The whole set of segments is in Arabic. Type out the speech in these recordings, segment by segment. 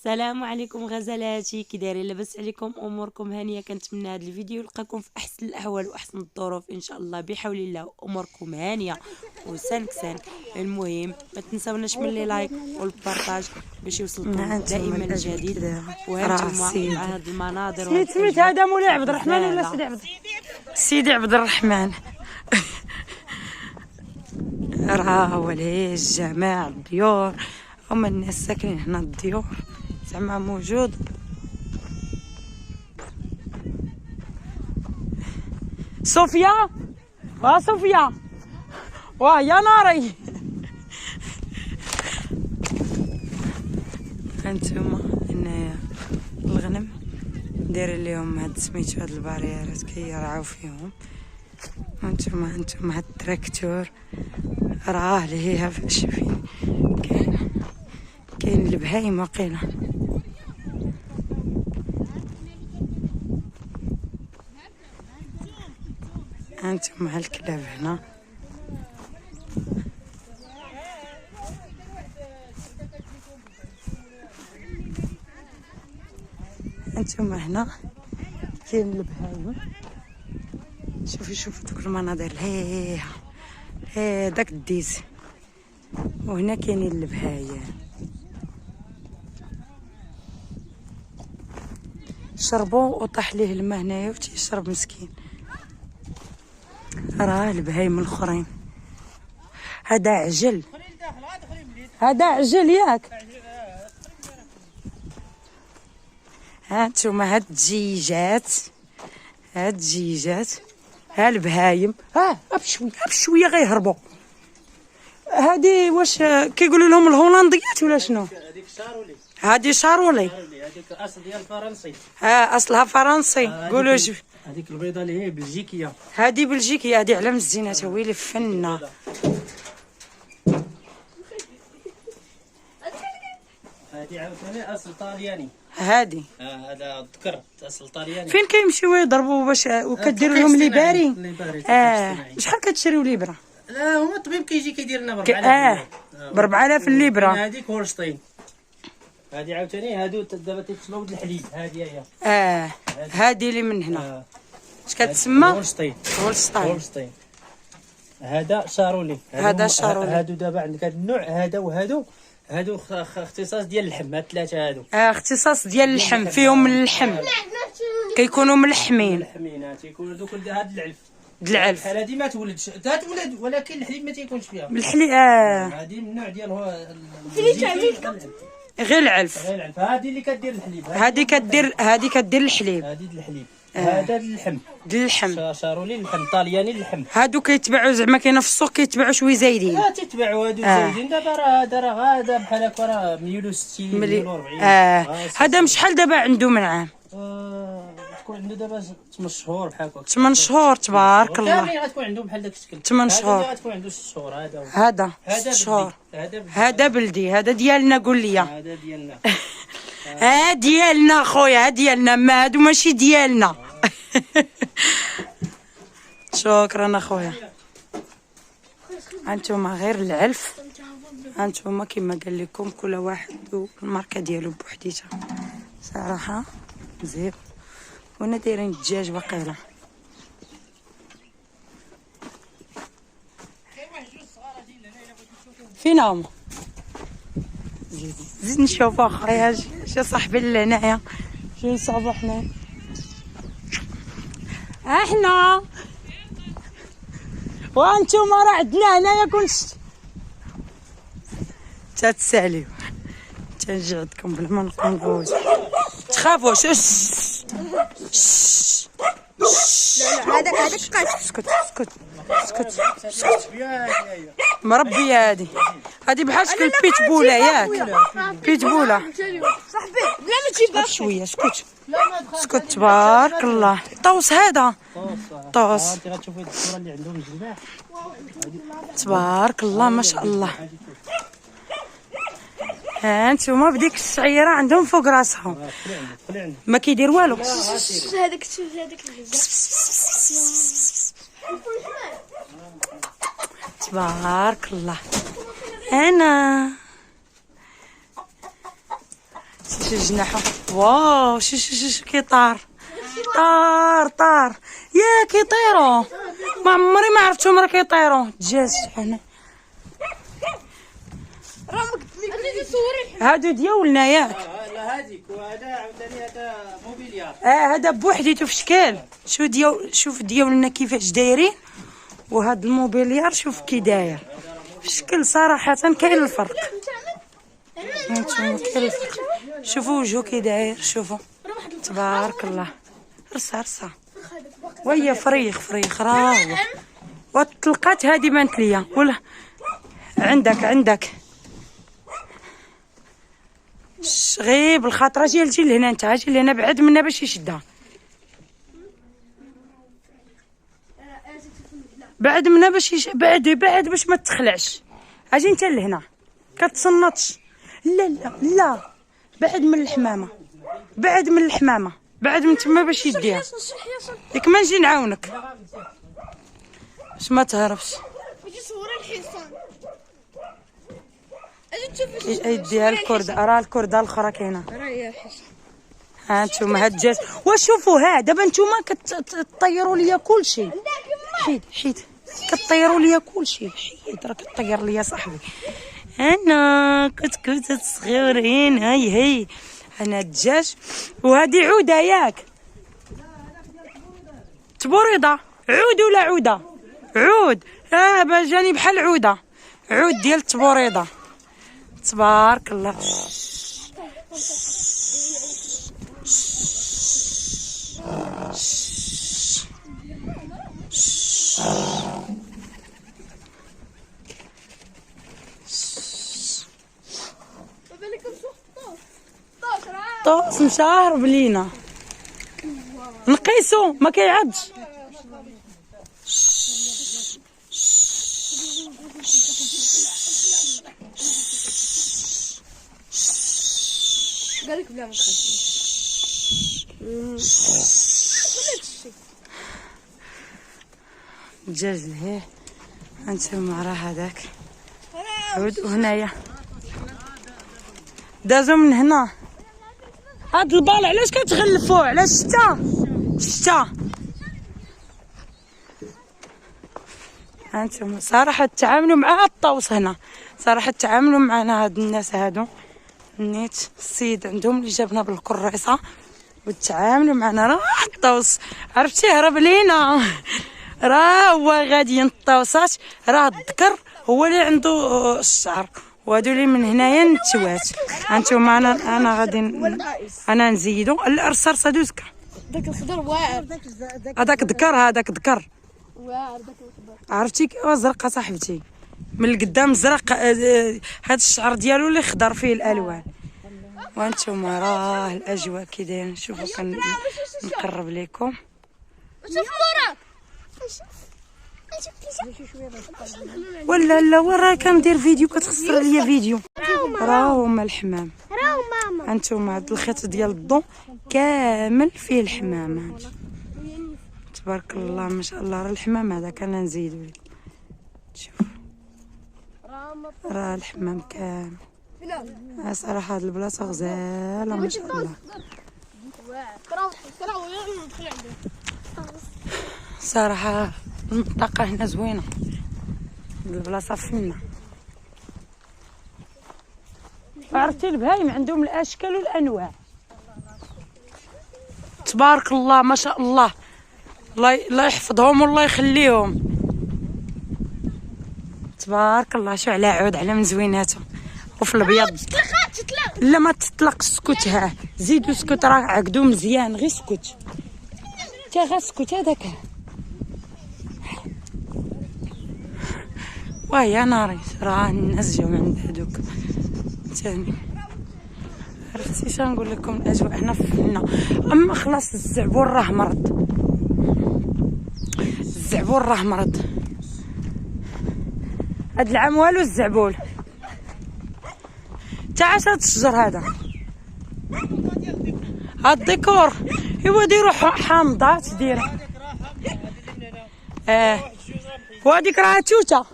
السلام عليكم غزالاتي، كي دايرين؟ لاباس عليكم؟ اموركم هانيه؟ كنتمنى هذا الفيديو يلقاكم في احسن الاحوال واحسن الظروف ان شاء الله بحول الله. اموركم هانيه وسانك. المهم ما تنساوناش من لي لايك والبارطاج باش يوصلكم دائما الجديد. وهانتوما مع هاد المناظر سميت هذا مولاي عبد الرحمن ولا سيدي عبد الرحمن. راه وليه الجماعة الديور هما الناس ساكنين هنا، الديور زعما موجود. صوفيا صوفيا يا ناري. هانتوما هنايا الغنم دايرين ليهم هاد سميتو هاد الباريرات كيرعاو فيهم. هانتوما هاد التراكتور راه لهيها شوفين كاين البهايم واقيلا. هانتوما الكلاب هنا. هانتوما هنا كاين البهايم. شوفوا دوك المناظر لهيها داك الديز. وهنا كاينين البهايم. شربوا وطاح ليه الماء هنايا وتيشرب مسكين. راه البهايم الاخرين. هذا عجل ياك. هانتوما هاد الدجيجات ها البهايم بشويه غيهربوا. هادي واش كيقولوا لهم الهولنديات ولا شنو؟ هادي شارولي. هذيك الاصل ديال الفرنسي. اصلها فرنسي. قولوا هذيك البيضه اللي هي بلجيكيه. هادي بلجيكيه، هادي على مزينات. ويلي فنه. هذه عاوتاني اصل طالياني. هادي هذا ذكر اصل طالياني. فين كيمشيو يضربوا باش وكديروا لهم ليباري؟ شحال كتشريو ليبره؟ لا هو الطبيب كيجي كيدير لنا ب 4000. ب 4000 الليبره. هذيك هولشتين. هذه عاوتاني هادو دابا تيتسموا ولد الحليب. هذه هي هادي اللي من هنا. اش كتسمى؟ هولشتين. هذا شارولي. هادو دابا عندك هاد النوع هذا وهادو. هادو اختصاص ديال اللحم. هاد الثلاثه هادو اختصاص ديال اللحم. فيهم اللحم كيكونوا ملحمين. تيكونوا دوك هاد العلف. بحال هادي ما تولدش تولد، ولكن الحليب ما تيكونش فيها. بالحليب هادي من النوع ديال غير العلف. هادي اللي كدير الحليب. هادي كدير الحليب. هادي الحليب. هذا اللحم. شارولي اللحم طالياني اللحم. هادو كيتباعوا زعما كاينه في السوق كيتباعوا شويه زايدين. تيتباعوا هادو زايدين. دابا راه هذا بحال هكا راه 160 140. هذا شحال دابا عنده من عام؟ تكون عنده دابا 8 شهور بحال هكا. 8 شهور تبارك الله. كاملين غتكون عندهم بحال داك الشكل. 8 شهور. هذا غتكون عنده 6 شهور. هذا 6 شهور. هذا بلدي. هذا ديالنا. قول لي. هذا ديالنا. ديالنا خويا. ديالنا. ما هادو ماشي ديالنا. شكرا اخويا. هانتوما غير العلف. هانتوما كما قال لكم كل واحد والماركه ديالو بوحديتها صراحه زين. وهنا دايرين الدجاج واقيلا. فين هما؟ زيد نشوف اخويا شي صاحبي اللي هنايا. شي صاحبي حنايا. احنا وانتم راه عندنا هنايا كلشي. تتساليو تنجعدكم بلا ما نبقاو نغوت. تخافوش. هذاك قاش. اسكت. مربيه هادي بحال شكل بيتبوله ياك. بيتبوله صاحبي بلا ما تجيبها شويه. اسكت تبارك الله. طوس هذا. طوس غتشوفي الصوره اللي عندهم الجماح. تبارك الله ما شاء الله. هانتوما بديك الشعيره عندهم فوق راسهم ما كيدير والو. هذاك تبارك الله. انا شي جناحو. واو شو كيطار. طار يا كيطيروا. ما عمري ما عرفتهم راه كيطيروا الدجاج هنا. هادو ديالنا ياك. لا هذيك وهذا عاوتاني هذا موبيليار. هذا بوحديتو في شكل. شوف ديالنا كيفاش دايرين، وهاد الموبيليار شوف كي داير في شكل. صراحه كاين الفرق. هانتوما كاين الفرق. شوفوا وجهو كي داير. شوفوا تبارك الله. رصا وهي فريخ راه هو. وطلقات هادي بانت ليا ولا عندك غيب الخاطره. جي لهنا انت، اجي لهنا بعد منا باش يشدها. بعد منا باش بعد باش ما تخلعش. اجي انت لهنا كتصنطش. لا بعد من الحمامه، بعد من تما باش يديها. ياك ما نجي نعاونك باش ما تهربش. يديها الكرده. راه الكرده الاخرى كاينه. ها انتوما هاد الدجاج. وشوفوا دابا انتوما كطيروا ليا كلشي. حيد كطيروا ليا كلشي. حيد راه كطير ليا صاحبي. انا كتكوت صغيرين. هي انا الدجاج. وهذه عوده ياك تبوريضه. عود ولا عوده؟ عود. جاني بحال عود ديال التبوريضه. تبارك الله. طوس مشارب لينا. نقيسو ما كيعضش. قالك بلا ما تخافش. الدجاج لهيه. هانتوما راه هذاك عود. وهنايا دازو من هنا. هاد البال علاش كتغلفوه؟ علاش شتا هانتوما. صراحه تعاملوا مع الطوس هنا. صراحه تعاملوا معنا هاد الناس هادو. نيت السيد عندهم اللي جابنا بالكريصه وتعاملوا معنا. راه الطوس عرفتي هرب لينا. راه هو غادي الطوسات. راه الذكر هو اللي عنده الشعر، وهادو اللي من هنايا النتوات. هانتوما انا غادي انا نزيدو الرصاصه دوزكا. داك الخضر واعر. هذاك ذكر واعر. داك الخضر عرفتي كيفاش زرقه صاحبتي من القدام زرق. هاد الشعر ديالو اللي خضر فيه الالوان. وانتوما راه الاجواء كي دايرين. شوفوا نقرب لكم. ولا ورا كندير فيديو كتخسر ليا فيديو. راه هما الحمام. هانتوما هاد الخيط ديال الضو كامل فيه الحمام. تبارك الله ما شاء الله. راه الحمام هذاك انا نزيدو لكم. شوف راه الحمام كامل. صراحه هاد البلاصه غزاله ما شاء الله. صراحه المنطقه هنا زوينه. البلاصه فنه. عرفتي البهايم عندهم الاشكال والانواع. تبارك الله ما شاء الله. الله يحفظهم والله يخليهم. تبارك الله. شو على عود على من زويناتهم. وفي الابيض لا ما تطلق. سكت زيدوا سكت. راه عقدو مزيان. غير سكت تا غير سكت. هذاك ويا ناري. راه الناس جاو عند هذوك ثاني. عرفتي شنقول لكم؟ الاجواء هنا فنه. اما خلاص الزعبول راه مرض. هاد العام والو الزعبول. تعاش هاد الشجر هذا. هاد الديكور ايوا ديروا حامضات ديروا. وهاديك راه توته.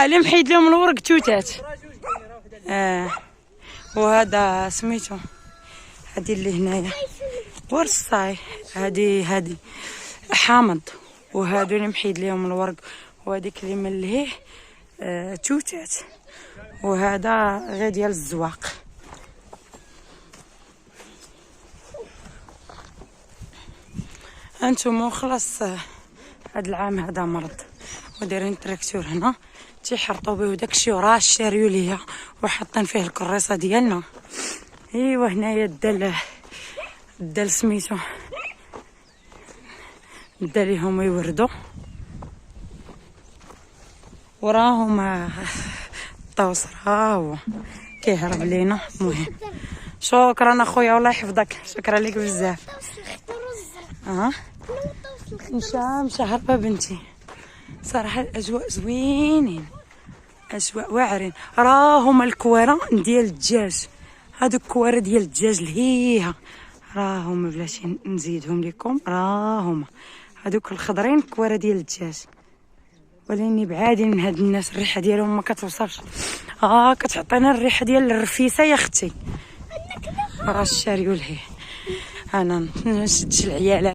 اللي محيد لهم الورق توتات. وهذا سميتو هادي اللي هنايا ورصاي، هادي حامض، وهادو اللي محيد ليهم الورق، وهاديك اللي ملهيه توتات، وهذا غير ديال الزواق. انتم خلاص هاد العام هذا مرض ودايرين تراكتور هنا تيحرطوا به داكشي، وراه شاريو ليا وحاطين فيه الكريصه ديالنا. ايوا هنايا الدال سميتو دا ليهم يوردوا، وراهم الطوس راهو كيهرب لينا. المهم شكرا اخويا والله يحفظك، شكرا لك بزاف. مشى هربا بنتي. صراحه الاجواء زوينين، اجواء واعرين. راهم الكواره ديال الدجاج، هادوك الكواره ديال الدجاج الهيها راهم بلاتي نزيدهم لكم، راهم هادوك الخضرين كواره ديال الدجاج، ولاني بعادين من هاد الناس الريحه ديالهم ما كتوصفش. كتعطينا الريحه ديال الرفيسه يا اختي. راه الشاريو لهيه. انا نشدش العيالات.